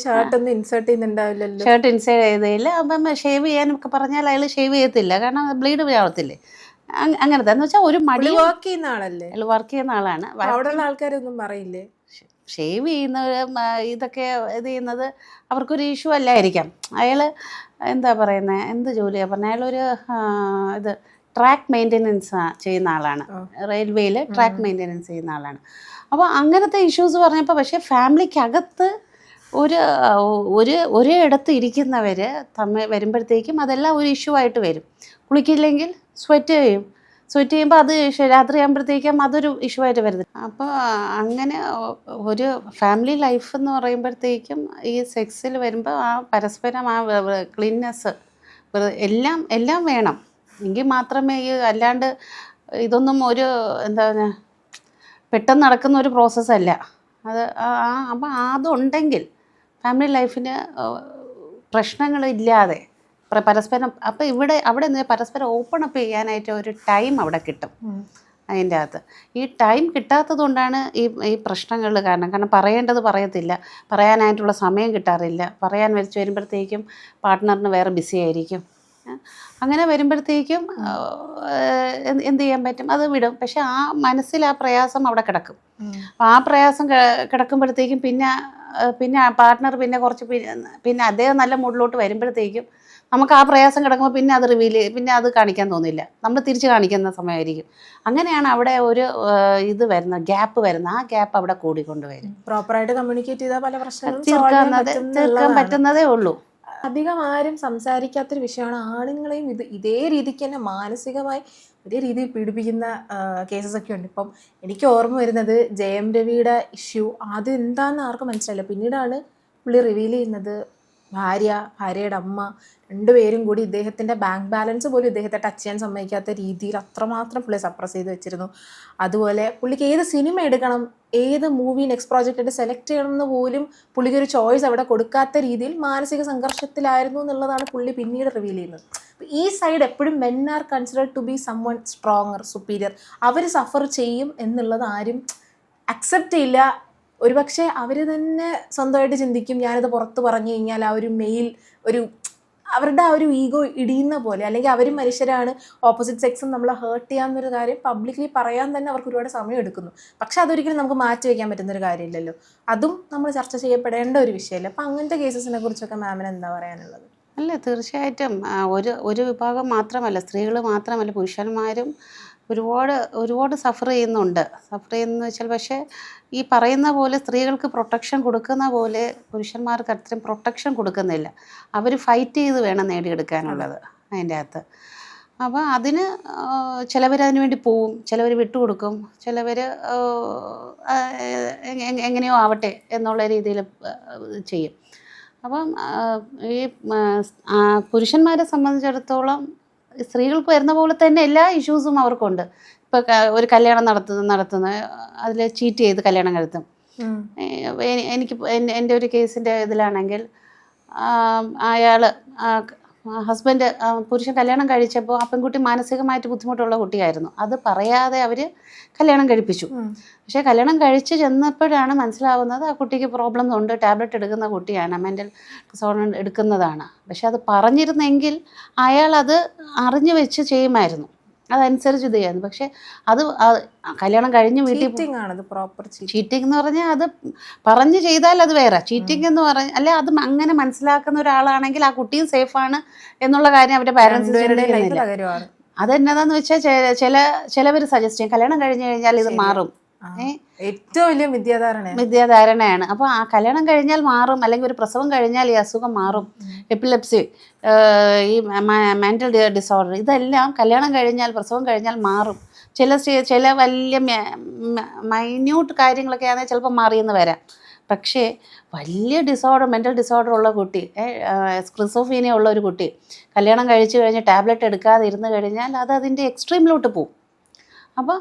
ഷർട്ട് ഇൻസേർട്ട് ചെയ്യുന്നുണ്ടാവില്ലല്ലോ, ഷർട്ട് ഇൻസേർട്ട് ചെയ്തില്ല. അപ്പം ഷേവ് ചെയ്യാനൊക്കെ പറഞ്ഞാൽ അയാൾ ഷേവ് ചെയ്യത്തില്ല, കാരണം ബ്ലീഡ് ആവത്തില്ലേ. അങ്ങനത്തെ എന്ന് വെച്ചാൽ ഒരു മടി. വർക്ക് ചെയ്യുന്ന ആളല്ലേ? വർക്ക് ചെയ്യുന്ന ആളാണ്. അവിടെയുള്ള ആൾക്കാരൊന്നും പറയില്ലേ? ഷേവ് ചെയ്യുന്നവർ ഇതൊക്കെ ഇത് ചെയ്യുന്നത് അവർക്കൊരു ഇഷ്യൂ അല്ലായിരിക്കാം. അയാൾ എന്താ പറയുന്നത്, എന്ത് ജോലിയാണ് പറഞ്ഞാൽ അയാളൊരു ഇത് ട്രാക്ക് മെയിൻ്റെനൻസ് ചെയ്യുന്ന ആളാണ്, റെയിൽവേയിൽ ട്രാക്ക് മെയിൻ്റെനൻസ് ചെയ്യുന്ന ആളാണ്. അപ്പോൾ അങ്ങനത്തെ ഇഷ്യൂസ് പറഞ്ഞപ്പോൾ, പക്ഷേ ഫാമിലിക്കകത്ത് ഒരേ ഇടത്ത് ഇരിക്കുന്നവർ തമ്മിൽ വരുമ്പോഴത്തേക്കും അതെല്ലാം ഒരു ഇഷ്യൂ ആയിട്ട് വരും. കുളിക്കില്ലെങ്കിൽ സ്വെറ്റ് ചെയ്യുമ്പോൾ അത് രാത്രി ആകുമ്പോഴത്തേക്കും അതൊരു ഇഷ്യൂ ആയിട്ട് വരുന്നത്. അപ്പോൾ അങ്ങനെ ഒരു ഫാമിലി ലൈഫ് എന്ന് പറയുമ്പോഴത്തേക്കും ഈ സെക്സിൽ വരുമ്പോൾ ആ പരസ്പരം ആ ക്ലീൻനെസ് എല്ലാം വേണം. എങ്കിൽ മാത്രമേ അല്ലാണ്ട് ഇതൊന്നും ഒരു എന്താ പെട്ടെന്ന് നടക്കുന്ന ഒരു പ്രോസസ്സല്ല. അത് അപ്പം അതുണ്ടെങ്കിൽ ഫാമിലി ലൈഫിന് പ്രശ്നങ്ങളില്ലാതെ പരസ്പരം അപ്പം അവിടെ നിന്ന് പരസ്പരം ഓപ്പൺ അപ്പ് ചെയ്യാനായിട്ട് ഒരു ടൈം അവിടെ കിട്ടും. അതിൻ്റെ അകത്ത് ഈ ടൈം കിട്ടാത്തത് കൊണ്ടാണ് ഈ പ്രശ്നങ്ങൾ കാരണം പറയേണ്ടത് പറയത്തില്ല, പറയാനായിട്ടുള്ള സമയം കിട്ടാറില്ല, പറയാൻ വരുമ്പോഴത്തേക്കും പാർട്ട്ണറിന് വേറെ ബിസി ആയിരിക്കും. അങ്ങനെ വരുമ്പോഴത്തേക്കും എന്ത് ചെയ്യാൻ പറ്റും, അത് വിടും. പക്ഷെ ആ മനസ്സിൽ ആ പ്രയാസം അവിടെ കിടക്കും. അപ്പം ആ പ്രയാസം കിടക്കുമ്പോഴത്തേക്കും പിന്നെ പാർട്ട്ണർ പിന്നെ അദ്ദേഹം നല്ല മൂഡിലോട്ട് വരുമ്പോഴത്തേക്കും നമുക്ക് ആ പ്രയാസം കിടക്കുമ്പോൾ പിന്നെ അത് പിന്നെ അത് കാണിക്കാൻ തോന്നില്ല, നമ്മൾ തിരിച്ച് കാണിക്കുന്ന സമയമായിരിക്കും. അങ്ങനെയാണ് അവിടെ ഒരു ഇത് വരുന്നത്, ഗ്യാപ്പ് വരുന്നത്. ആ ഗ്യാപ്പ് അവിടെ കൂടിക്കൊണ്ടുവരും. പ്രോപ്പറായിട്ട് കമ്മ്യൂണിക്കേറ്റ് ചെയ്താൽ പല പ്രശ്നങ്ങളും തീർക്കാൻ പറ്റുന്നതേ ഉള്ളൂ. അധികം ആരും സംസാരിക്കാത്തൊരു വിഷയമാണ് ആണുങ്ങളെയും ഇതേ രീതിക്ക് തന്നെ മാനസികമായി ഒരേ രീതിയിൽ പീഡിപ്പിക്കുന്ന കേസസ് ഒക്കെ ഉണ്ട്. ഇപ്പം എനിക്ക് ഓർമ്മ വരുന്നത് ജയം രവിയുടെ ഇഷ്യൂ. ആദ്യം എന്താണെന്ന് ആർക്കും മനസ്സിലായില്ല, പിന്നീടാണ് പുള്ളി റിവീൽ ചെയ്യുന്നത് ഭാര്യയുടെ അമ്മ രണ്ടുപേരും കൂടി ഇദ്ദേഹത്തിൻ്റെ ബാങ്ക് ബാലൻസ് പോലും ഇദ്ദേഹത്തെ ടച്ച് ചെയ്യാൻ സമ്മതിക്കാത്ത രീതിയിൽ അത്രമാത്രം പുള്ളി സപ്രസ് ചെയ്ത് വെച്ചിരുന്നു. അതുപോലെ പുള്ളിക്ക് ഏത് സിനിമ എടുക്കണം, ഏത് മൂവി നെക്സ്റ്റ് പ്രോജക്റ്റായിട്ട് സെലക്ട് ചെയ്യണം എന്ന് പോലും പുള്ളിക്ക് ഒരു ചോയ്സ് അവിടെ കൊടുക്കാത്ത രീതിയിൽ മാനസിക സംഘർഷത്തിലായിരുന്നു എന്നുള്ളതാണ് പുള്ളി പിന്നീട് റിവീൽ ചെയ്യുന്നത്. ഈ സൈഡ് എപ്പോഴും men are considered to be someone stronger, superior. അവർ സഫർ ചെയ്യും എന്നുള്ളത് ആരും അക്സെപ്റ്റ് ചെയ്യില്ല. ഒരുപക്ഷെ അവർ തന്നെ സ്വന്തമായിട്ട് ചിന്തിക്കും, ഞാനിത് പുറത്ത് പറഞ്ഞു കഴിഞ്ഞാൽ ആ ഒരു അവരുടെ ആ ഒരു ഈഗോ ഇടിയുന്ന പോലെ, അല്ലെങ്കിൽ അവരും മനുഷ്യരാണ്, ഓപ്പോസിറ്റ് സെക്സും നമ്മളെ ഹേർട്ട് ചെയ്യാവുന്നൊരു കാര്യം പബ്ലിക്കലി പറയാൻ തന്നെ അവർക്ക് ഒരുപാട് സമയം എടുക്കുന്നു. പക്ഷെ അതൊരിക്കലും നമുക്ക് മാറ്റി വയ്ക്കാൻ പറ്റുന്നൊരു കാര്യമില്ലല്ലോ. അതും നമ്മൾ ചർച്ച ചെയ്യപ്പെടേണ്ട ഒരു വിഷയമല്ലേ. അപ്പം അങ്ങനത്തെ കേസസിനെ കുറിച്ചൊക്കെ മാമിന് എന്താ പറയാനുള്ളത്? അല്ല, തീർച്ചയായിട്ടും ഒരു വിഭാഗം മാത്രമല്ല, സ്ത്രീകൾ മാത്രമല്ല, പുരുഷന്മാരും ഒരുപാട് സഫർ ചെയ്യുന്നു വെച്ചാൽ, പക്ഷേ ഈ പറയുന്ന പോലെ സ്ത്രീകൾക്ക് പ്രൊട്ടക്ഷൻ കൊടുക്കുന്ന പോലെ പുരുഷന്മാർക്ക് അത്രയും പ്രൊട്ടക്ഷൻ കൊടുക്കുന്നില്ല. അവർ ഫൈറ്റ് ചെയ്ത് വേണം നേടിയെടുക്കാനുള്ളത് അതിൻ്റെ അകത്ത്. അപ്പോൾ അതിന് ചിലവർ അതിനു വേണ്ടി പോവും, ചിലവർ വിട്ടുകൊടുക്കും, ചിലവർ എങ്ങനെയോ ആവട്ടെ എന്നുള്ള രീതിയിൽ ചെയ്യും. അപ്പം ഈ പുരുഷന്മാരെ സംബന്ധിച്ചിടത്തോളം സ്ത്രീകൾക്ക് വരുന്ന പോലെ തന്നെ എല്ലാ ഇഷ്യൂസും അവർക്കുണ്ട്. ഇപ്പോൾ ഒരു കല്യാണം നടത്തുന്ന അതിൽ ചീറ്റ് ചെയ്ത് കല്യാണം നടത്തും. എനിക്ക് എൻ്റെ ഒരു കേസിൻ്റെ ഇതിലാണെങ്കിൽ അയാൾ പുരുഷൻ കല്യാണം കഴിച്ചപ്പോൾ ആ പെൺകുട്ടി മാനസികമായിട്ട് ബുദ്ധിമുട്ടുള്ള കുട്ടിയായിരുന്നു. അത് പറയാതെ അവർ കല്യാണം കഴിപ്പിച്ചു. പക്ഷേ കല്യാണം കഴിച്ച് ചെന്നപ്പോഴാണ് മനസ്സിലാവുന്നത് ആ കുട്ടിക്ക് പ്രോബ്ലം ഉണ്ട്, ടാബ്ലറ്റ് എടുക്കുന്ന കുട്ടിയാണ്, മെൻ്റൽ ഡിസോർഡർ എടുക്കുന്നതാണ്. പക്ഷെ അത് പറഞ്ഞിരുന്നെങ്കിൽ അയാൾ അത് അറിഞ്ഞു വെച്ച് ചെയ്യുമായിരുന്നു, അതനുസരിച്ച് ഇത് ചെയ്യായിരുന്നു. പക്ഷെ അത് കല്യാണം കഴിഞ്ഞ് വീട്ടിൽ ചീറ്റിംഗ് എന്ന് പറഞ്ഞാൽ അത് പറഞ്ഞ് ചെയ്താൽ അത് വേറെ. ചീറ്റിംഗ് എന്ന് പറഞ്ഞാൽ അല്ലെ, അത് അങ്ങനെ മനസ്സിലാക്കുന്ന ഒരാളാണെങ്കിൽ ആ കുട്ടിയും സേഫാണ് എന്നുള്ള കാര്യം അവരുടെ പാരൻസ് ചിന്തിക്കുന്നില്ല. അതെന്നതാന്ന് വെച്ചാൽ ചിലവർ സജസ്റ്റ് ചെയ്യും കല്യാണം കഴിഞ്ഞ് കഴിഞ്ഞാൽ ഇത് മാറും. ഏറ്റവും വലിയ വിദ്യാധാരണയാണ്. അപ്പോൾ ആ കല്യാണം കഴിഞ്ഞാൽ മാറും, അല്ലെങ്കിൽ ഒരു പ്രസവം കഴിഞ്ഞാൽ ഈ അസുഖം മാറും, എപ്പിലെപ്സി, ഈ മെൻ്റൽ ഡിസോർഡർ, ഇതെല്ലാം കല്യാണം കഴിഞ്ഞാൽ പ്രസവം കഴിഞ്ഞാൽ മാറും. ചില വലിയ മൈന്യൂട്ട് കാര്യങ്ങളൊക്കെ ആണെങ്കിൽ ചിലപ്പോൾ മാറിയെന്ന് വരാം. പക്ഷേ വലിയ മെൻ്റൽ ഡിസോർഡർ ഉള്ള കുട്ടി, സ്ക്രിസോഫീനിയ ഉള്ള ഒരു കുട്ടി കല്യാണം കഴിച്ച് കഴിഞ്ഞ് ടാബ്ലറ്റ് എടുക്കാതെ ഇരുന്ന് കഴിഞ്ഞാൽ അത് അതിൻ്റെ എക്സ്ട്രീമിലോട്ട് പോകും. അപ്പോൾ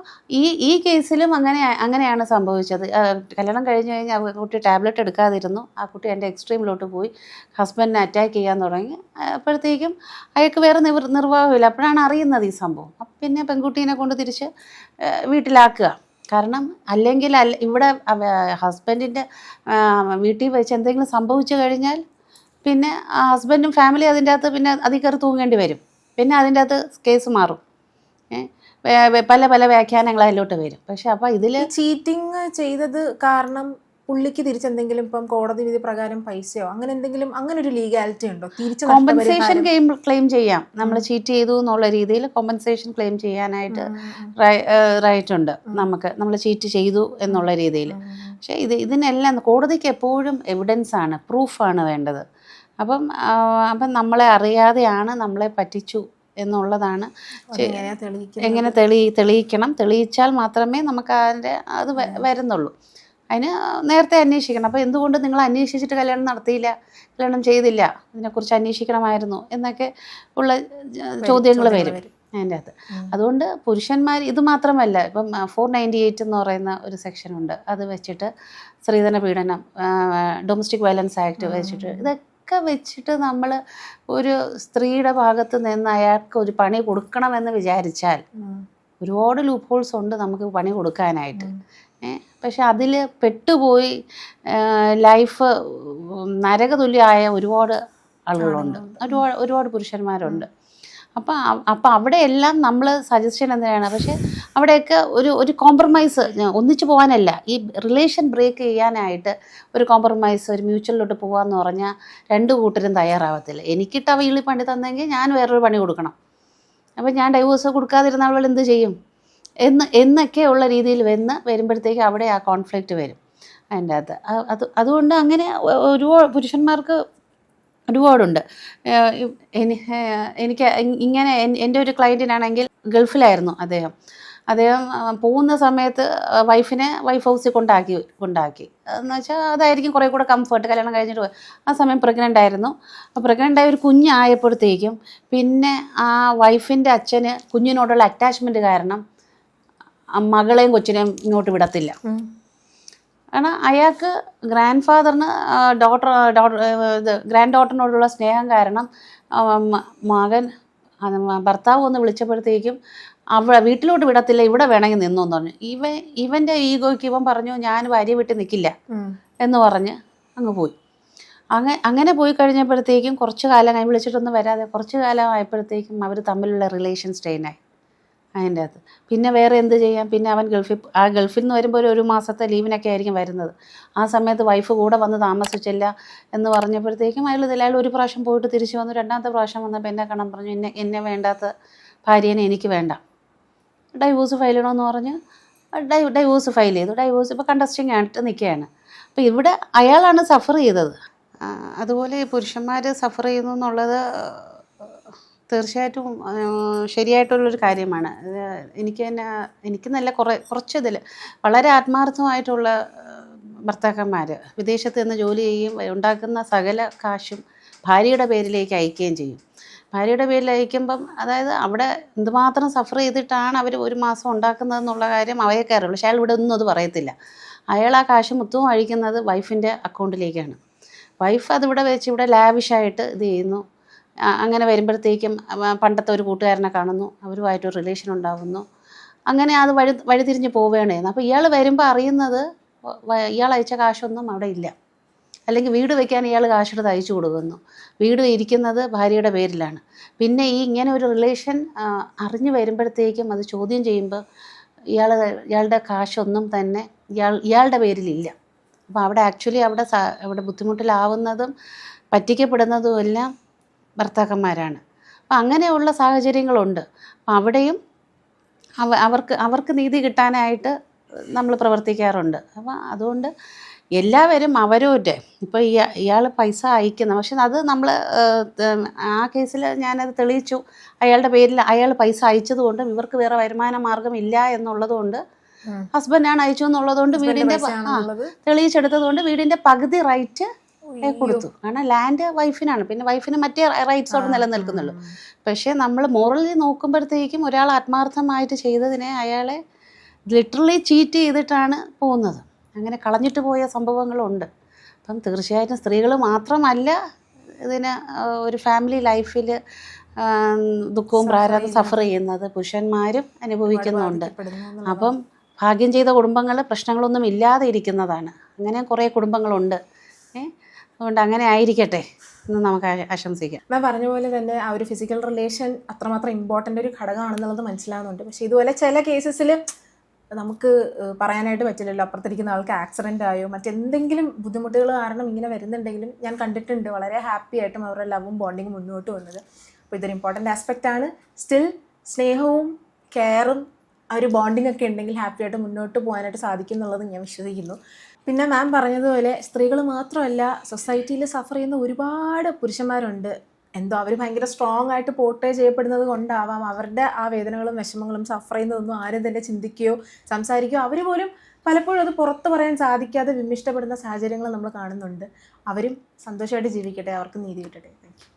ഈ കേസിലും അങ്ങനെയാണ് സംഭവിച്ചത്. കല്യാണം കഴിഞ്ഞ് കഴിഞ്ഞാൽ ആ കുട്ടി ടാബ്ലറ്റ് എടുക്കാതിരുന്നു, ആ കുട്ടി എൻ്റെ എക്സ്ട്രീമിലോട്ട് പോയി ഹസ്ബൻഡിനെ അറ്റാക്ക് ചെയ്യാൻ തുടങ്ങി. അപ്പോഴത്തേക്കും അയാൾക്ക് വേറെ നിർവാഹമില്ല. അപ്പോഴാണ് അറിയുന്നത് ഈ സംഭവം. അപ്പം പിന്നെ പെൺകുട്ടീനെ കൊണ്ട് തിരിച്ച് വീട്ടിലാക്കുക. കാരണം അല്ലെങ്കിൽ ഇവിടെ ഹസ്ബൻഡിൻ്റെ വീട്ടിൽ വെച്ച് എന്തെങ്കിലും സംഭവിച്ചു കഴിഞ്ഞാൽ പിന്നെ ഹസ്ബൻഡും ഫാമിലി അതിൻ്റെ അകത്ത് പിന്നെ അതിൽ കയറി തൂങ്ങേണ്ടി വരും. പിന്നെ അതിൻ്റെ അകത്ത് കേസ് മാറും, പല വ്യാഖ്യാനങ്ങൾ അതിലോട്ട് വരും. പക്ഷെ അപ്പോൾ ഇതിൽ ചീറ്റിംഗ് ചെയ്തത് കാരണം പുള്ളിക്ക് തിരിച്ചെന്തെങ്കിലും ഇപ്പം കോടതി വിധി പ്രകാരം പൈസയോ അങ്ങനെ എന്തെങ്കിലും, അങ്ങനെ ഒരു ലീഗാലിറ്റി ഉണ്ടോ? കോമ്പൻസേഷൻ ക്ലെയിം ചെയ്യാം. നമ്മൾ ചീറ്റ് ചെയ്തു എന്നുള്ള രീതിയിൽ കോമ്പൻസേഷൻ ക്ലെയിം ചെയ്യാനായിട്ട് റൈറ്റ് ഉണ്ട് നമുക്ക്, നമ്മൾ ചീറ്റ് ചെയ്തു എന്നുള്ള രീതിയിൽ. പക്ഷേ ഇതിനെല്ലാം കോടതിക്ക് എപ്പോഴും എവിഡൻസ് ആണ്, പ്രൂഫാണ് വേണ്ടത്. അപ്പം നമ്മളെ അറിയാതെയാണ് നമ്മളെ പറ്റിച്ചു എന്നുള്ളതാണ്. എങ്ങനെ തെളിയിക്കണം, തെളിയിച്ചാൽ മാത്രമേ നമുക്ക് അത് വരുന്നുള്ളൂ. അതിന് നേരത്തെ അന്വേഷിക്കണം. അപ്പോൾ എന്തുകൊണ്ട് നിങ്ങൾ അന്വേഷിച്ചിട്ട് കല്യാണം നടത്തിയില്ല, കല്യാണം ചെയ്തില്ല, ഇതിനെക്കുറിച്ച് അന്വേഷിക്കണമായിരുന്നു എന്നൊക്കെ ഉള്ള ചോദ്യങ്ങൾ വരും. അതിൻ്റെ അകത്ത്. അതുകൊണ്ട് പുരുഷന്മാർ ഇത് മാത്രമല്ല, ഇപ്പം 498 എന്ന് പറയുന്ന ഒരു സെക്ഷനുണ്ട്, അത് വെച്ചിട്ട് സ്ത്രീധന പീഡനം, ഡൊമസ്റ്റിക് വയലൻസ് ആക്ട് വെച്ചിട്ട്, ഇതൊക്കെ വെച്ചിട്ട് നമ്മൾ ഒരു സ്ത്രീയുടെ ഭാഗത്ത് നിന്ന് അയാൾക്ക് ഒരു പണി കൊടുക്കണമെന്ന് വിചാരിച്ചാൽ ഒരുപാട് ലൂപ്പ് ഹോൾസ് ഉണ്ട് നമുക്ക് പണി കൊടുക്കാനായിട്ട്. പക്ഷെ അതിൽ പെട്ടുപോയി ലൈഫ് നരകതുല്യമായ ഒരുപാട് ആളുകളുണ്ട്, ഒരുപാട് പുരുഷന്മാരുണ്ട്. അപ്പം അവിടെയെല്ലാം നമ്മൾ സജഷൻ എന്താണ്, പക്ഷേ അവിടെയൊക്കെ ഒരു കോംപ്രമൈസ്, ഒന്നിച്ചു പോകാനല്ല, ഈ റിലേഷൻ ബ്രേക്ക് ചെയ്യാനായിട്ട് ഒരു കോംപ്രമൈസ്, ഒരു മ്യൂച്വലിലോട്ട് പോകാമെന്ന് പറഞ്ഞാൽ രണ്ട് കൂട്ടരും തയ്യാറാവത്തില്ല. എനിക്കിട്ട് അവ ഈ പണി തന്നെങ്കിൽ ഞാൻ വേറൊരു പണി കൊടുക്കണം, അപ്പം ഞാൻ ഡൈവോഴ്സ് കൊടുക്കാതിരുന്ന അവൾ എന്ത് ചെയ്യും എന്നൊക്കെയുള്ള രീതിയിൽ വരുമ്പോഴത്തേക്ക് അവിടെ ആ കോൺഫ്ലിക്റ്റ് വരും അതിൻ്റെ അകത്ത്. അതുകൊണ്ട് അങ്ങനെ ഒരുപാട് പുരുഷന്മാർക്ക് ഒരുപാടുണ്ട്. എനിക്ക് ഇങ്ങനെ എൻ്റെ ഒരു ക്ലയൻറ്റിനാണെങ്കിൽ ഗൾഫിലായിരുന്നു അദ്ദേഹം പോകുന്ന സമയത്ത് വൈഫ് ഹൗസിൽ കൊണ്ടാക്കി എന്ന് വെച്ചാൽ അതായിരിക്കും കുറേ കൂടെ കംഫർട്ട്. കല്യാണം കഴിഞ്ഞിട്ട് പോയി ആ സമയം പ്രഗ്നൻ്റ് ആയിരുന്നു. പ്രഗ്നൻ്റ് ആയ ഒരു കുഞ്ഞായപ്പോഴത്തേക്കും പിന്നെ ആ വൈഫിൻ്റെ അച്ഛന് കുഞ്ഞിനോടുള്ള അറ്റാച്ച്മെൻറ്റ് കാരണം മകളെയും കൊച്ചിനെയും ഇങ്ങോട്ട് വിടത്തില്ല. കാരണം അയാൾക്ക് ഗ്രാൻഡ് ഫാദറിന് ഗ്രാൻഡ് ഡോട്ടറിനോടുള്ള സ്നേഹം കാരണം ഭർത്താവ് ഒന്ന് വിളിച്ചപ്പോഴത്തേക്കും വീട്ടിലോട്ട് വിടത്തില്ല, ഇവിടെ വേണമെങ്കിൽ നിന്നു എന്ന് പറഞ്ഞു. ഇവൻ്റെ ഈഗോയ്ക്ക് ഇവൻ പറഞ്ഞു ഞാൻ ഭാര്യ വീട്ടിൽ നിൽക്കില്ല എന്ന് പറഞ്ഞ് അങ്ങ് പോയി. അങ്ങനെ പോയി കഴിഞ്ഞപ്പോഴത്തേക്കും കുറച്ച് കാലം കഴിഞ്ഞ് വിളിച്ചിട്ടൊന്നും വരാതെ കുറച്ച് കാലം ആയപ്പോഴത്തേക്കും അവർ തമ്മിലുള്ള റിലേഷൻ സ്ട്രെയിനായി അതിൻ്റെ അകത്ത്. പിന്നെ വേറെ എന്ത് ചെയ്യാം, പിന്നെ അവൻ ഗൾഫിൽ നിന്ന് വരുമ്പോൾ ഒരു മാസത്തെ ലീവിനൊക്കെ ആയിരിക്കും വരുന്നത്. ആ സമയത്ത് വൈഫ് കൂടെ വന്ന് താമസിച്ചില്ല എന്ന് പറഞ്ഞപ്പോഴത്തേക്കും അയാൾ ഒരു പ്രാവശ്യം പോയിട്ട് തിരിച്ചു വന്നു. രണ്ടാമത്തെ പ്രാവശ്യം വന്നപ്പോൾ എന്നെ കാണാൻ പറഞ്ഞു, എന്നെ വേണ്ടാത്ത ഭാര്യേനെ എനിക്ക് വേണ്ട, ഡൈവോഴ്സ് ഫയൽ ചെയ്യണമെന്ന് പറഞ്ഞ് ഡൈവോഴ്സ് ഫയൽ ചെയ്തു. ഡൈവോഴ്സ് ഇപ്പോൾ കണ്ടസ്റ്റിംഗ് ആയിട്ട് നിൽക്കുകയാണ്. അപ്പോൾ ഇവിടെ അയാളാണ് സഫർ ചെയ്തത്. അതുപോലെ പുരുഷന്മാർ സഫർ ചെയ്യുന്നു എന്നുള്ളത് തീർച്ചയായിട്ടും ശരിയായിട്ടുള്ളൊരു കാര്യമാണ്. എനിക്ക് നല്ല കുറച്ചിതിൽ വളരെ ആത്മാർത്ഥമായിട്ടുള്ള ഭർത്താക്കന്മാർ വിദേശത്ത് നിന്ന് ജോലി ചെയ്യും, ഉണ്ടാക്കുന്ന സകല കാശും ഭാര്യയുടെ പേരിലേക്ക് അയക്കുകയും ചെയ്യും. ഭാര്യയുടെ പേരിൽ അയക്കുമ്പം അതായത് അവിടെ എന്തുമാത്രം സഫർ ചെയ്തിട്ടാണ് അവർ ഒരു മാസം ഉണ്ടാക്കുന്നതെന്നുള്ള കാര്യം അവയൊക്കെ അറിയുള്ളൂ. പക്ഷേ അയാൾ ഇവിടെ ഒന്നും അത് പറയത്തില്ല. അയാൾ ആ കാശ് മൊത്തവും അഴിക്കുന്നത് വൈഫിൻ്റെ അക്കൗണ്ടിലേക്കാണ്. വൈഫ് അതിവിടെ വെച്ച് ഇവിടെ ലാവിഷായിട്ട് ഇത് ചെയ്യുന്നു. അങ്ങനെ വരുമ്പോഴത്തേക്കും പണ്ടത്തെ ഒരു കൂട്ടുകാരനെ കാണുന്നു, അവരുമായിട്ടൊരു റിലേഷൻ ഉണ്ടാകുന്നു. അങ്ങനെ അത് വഴിതിരിഞ്ഞ് പോവുകയാണ് ചെയ്യുന്നത്. അപ്പോൾ ഇയാൾ വരുമ്പോൾ അറിയുന്നത് ഇയാൾ അയച്ച കാശൊന്നും അവിടെ ഇല്ല. അല്ലെങ്കിൽ വീട് വയ്ക്കാൻ ഇയാൾ കാശെടുത്ത് അയച്ചു കൊടുക്കുന്നു. വീട് ഇരിക്കുന്നത് ഭാര്യയുടെ പേരിലാണ്. പിന്നെ ഇങ്ങനെ ഒരു റിലേഷൻ അറിഞ്ഞു വരുമ്പോഴത്തേക്കും അത് ചോദ്യം ചെയ്യുമ്പോൾ ഇയാളുടെ കാശൊന്നും തന്നെ ഇയാളുടെ പേരിലില്ല. അപ്പോൾ അവിടെ ആക്ച്വലി അവിടെ ബുദ്ധിമുട്ടിലാവുന്നതും പറ്റിക്കപ്പെടുന്നതും എല്ലാം ഭർത്താക്കന്മാരാണ്. അപ്പം അങ്ങനെയുള്ള സാഹചര്യങ്ങളുണ്ട്. അപ്പം അവിടെയും അവർക്ക് നീതി കിട്ടാനായിട്ട് നമ്മൾ പ്രവർത്തിക്കാറുണ്ട്. അപ്പം അതുകൊണ്ട് എല്ലാവരും അവരവരുടെ ഇപ്പോൾ ഇയാൾ പൈസ അയക്കുന്ന, പക്ഷെ അത് നമ്മൾ ആ കേസിൽ ഞാനത് തെളിയിച്ചു. അയാളുടെ പേരിൽ അയാൾ പൈസ അയച്ചതുകൊണ്ട് ഇവർക്ക് വേറെ വരുമാന മാർഗം ഇല്ല എന്നുള്ളതുകൊണ്ട് ഹസ്ബൻഡാണ് അയച്ചു എന്നുള്ളതുകൊണ്ട് വീടിൻ്റെ തെളിയിച്ചെടുത്തതുകൊണ്ട് വീടിൻ്റെ പകുതി റൈറ്റ് കൊടുത്തു. കാരണം ലാൻഡ് വൈഫിനാണ്, പിന്നെ വൈഫിന് മറ്റേ റൈറ്റ്സ് അവിടെ നിലനിൽക്കുന്നുള്ളൂ. പക്ഷേ നമ്മൾ മോറലി നോക്കുമ്പോഴത്തേക്കും ഒരാൾ ആത്മാർത്ഥമായിട്ട് ചെയ്തതിനെ അയാളെ ലിറ്ററലി ചീറ്റ് ചെയ്തിട്ടാണ് പോകുന്നത്. അങ്ങനെ കളഞ്ഞിട്ട് പോയ സംഭവങ്ങളുണ്ട്. അപ്പം തീർച്ചയായിട്ടും സ്ത്രീകൾ മാത്രമല്ല ഇതിന് ഒരു ഫാമിലി ലൈഫിൽ ദുഃഖവും പ്രാരാബ്ധവും സഫർ ചെയ്യുന്നത് പുരുഷന്മാരും അനുഭവിക്കുന്നുണ്ട്. അപ്പം ഭാഗ്യം ചെയ്ത കുടുംബങ്ങൾ പ്രശ്നങ്ങളൊന്നും ഇല്ലാതെ ഇരിക്കുന്നതാണ്. അങ്ങനെ കുറേ കുടുംബങ്ങളുണ്ട്. അതുകൊണ്ട് അങ്ങനെ ആയിരിക്കട്ടെ എന്ന് നമുക്ക് ആശംസിക്കാം. ഞാൻ പറഞ്ഞ പോലെ തന്നെ ആ ഒരു ഫിസിക്കൽ റിലേഷൻ അത്രമാത്രം ഇമ്പോർട്ടൻ്റ് ഒരു ഘടകമാണെന്നുള്ളത് മനസ്സിലാവുന്നുണ്ട്. പക്ഷേ ഇതുപോലെ ചില കേസസിൽ നമുക്ക് പറയാനായിട്ട് പറ്റില്ലല്ലോ. അപ്പുറത്തിരിക്കുന്ന ആൾക്ക് ആക്സിഡൻ്റ് ആയോ മറ്റെന്തെങ്കിലും ബുദ്ധിമുട്ടുകൾ കാരണം ഇങ്ങനെ വരുന്നുണ്ടെങ്കിലും ഞാൻ കണ്ടിട്ടുണ്ട് വളരെ ഹാപ്പി ആയിട്ടും അവരുടെ ലവും ബോണ്ടിങ്ങും മുന്നോട്ട് വന്നത്. അപ്പോൾ ഇതൊരു ഇമ്പോർട്ടൻ്റ് ആസ്പെക്റ്റാണ്. സ്റ്റിൽ സ്നേഹവും കെയറും ആ ഒരു ബോണ്ടിങ് ഒക്കെ ഉണ്ടെങ്കിൽ ഹാപ്പി ആയിട്ട് മുന്നോട്ട് പോകാനായിട്ട് സാധിക്കും എന്നുള്ളത് ഞാൻ വിശ്വസിക്കുന്നു. പിന്നെ മാം പറഞ്ഞതുപോലെ സ്ത്രീകൾ മാത്രമല്ല, സൊസൈറ്റിയിൽ സഫർ ചെയ്യുന്ന ഒരുപാട് പുരുഷന്മാരുണ്ട്. എന്തോ അവർ ഭയങ്കര സ്ട്രോങ് ആയിട്ട് പോർട്രേ ചെയ്യപ്പെടുന്നത് കൊണ്ടാവാം അവരുടെ ആ വേദനകളും വിഷമങ്ങളും സഫർ ചെയ്യുന്നതൊന്നും ആരും തന്നെ ചിന്തിക്കുകയോ സംസാരിക്കുകയോ അവർ പോലും പലപ്പോഴും അത് പുറത്ത് പറയാൻ സാധിക്കാതെ വിമിഷ്ടപ്പെടുന്ന സാഹചര്യങ്ങൾ നമ്മൾ കാണുന്നുണ്ട്. അവരും സന്തോഷമായിട്ട് ജീവിക്കട്ടെ, അവർക്ക് നീതി കിട്ടട്ടെ. Thank you.